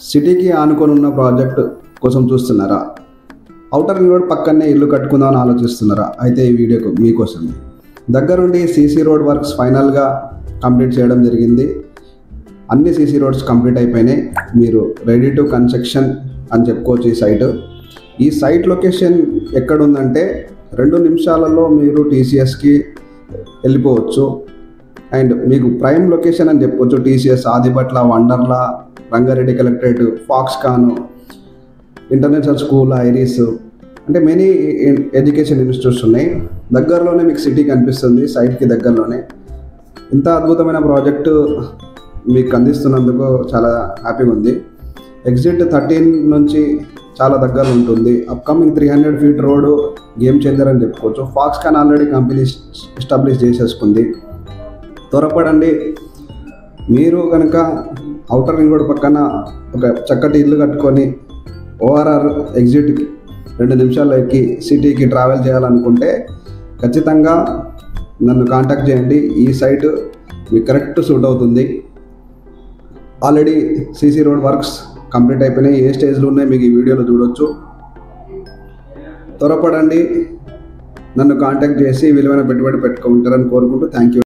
సిటీకి ఆనుకొని ఉన్న ప్రాజెక్ట్ కోసం చూస్తున్నారా? ఔటర్ రింగ్ రోడ్ పక్కనే ఇల్లు కట్టుకుందామని ఆలోచిస్తున్నారా? అయితే ఈ వీడియోకు మీకోసం. దగ్గరుండి సీసీ రోడ్ వర్క్స్ ఫైనల్గా కంప్లీట్ చేయడం జరిగింది. అన్ని సీసీ రోడ్స్ కంప్లీట్ అయిపోయినాయి. మీరు రెడీ టు కన్స్ట్రక్షన్ అని చెప్పుకోవచ్చు. ఈ సైట్ లొకేషన్ ఎక్కడుందంటే 2 నిమిషాలలో మీరు టీసీఎస్కి వెళ్ళిపోవచ్చు. అండ్ మీకు ప్రైమ్ లొకేషన్ అని చెప్పొచ్చు. TCS, Adibatla, Wonderla, Rangareddy collectorate, Foxconn, international school, iris, అంటే మెనీ ఎడ్యుకేషన్ ఇన్స్టిట్యూట్స్ ఉన్నాయి. దగ్గరలోనే మీకు సిటీ కనిపిస్తుంది, సైట్కి దగ్గరలోనే. ఇంత అద్భుతమైన ప్రాజెక్టు మీకు అందిస్తున్నందుకు చాలా హ్యాపీగా ఉంది. ఎగ్జిట్ 13 నుంచి చాలా దగ్గర ఉంటుంది. Upcoming 300 feet road game changer అని చెప్పుకోవచ్చు. ఫాక్స్కాన్ ఆల్రెడీ కంపెనీ ఎస్టాబ్లిష్ చేసేసుకుంది. త్వరపడండి. మీరు కనుక ఔటర్ రింగ్ రోడ్ పక్కన ఒక చక్కటి ఇల్లు కట్టుకొని ఓఆర్ఆర్ ఎగ్జిట్కి 2 నిమిషాల్లో ఎక్కి సిటీకి ట్రావెల్ చేయాలనుకుంటే ఖచ్చితంగా నన్ను కాంటాక్ట్ చేయండి. ఈ సైట్ మీకు కరెక్ట్ సూట్ అవుతుంది. Already CC road works complete అయిపోయినాయి. ఏ స్టేజ్లో ఉన్నాయి మీకు ఈ వీడియోలో చూడొచ్చు. త్వరపడండి. నన్ను కాంటాక్ట్ చేసి విలువైన పెట్టుబడి పెట్టుకుంటారని కోరుకుంటూ థ్యాంక్ యూ.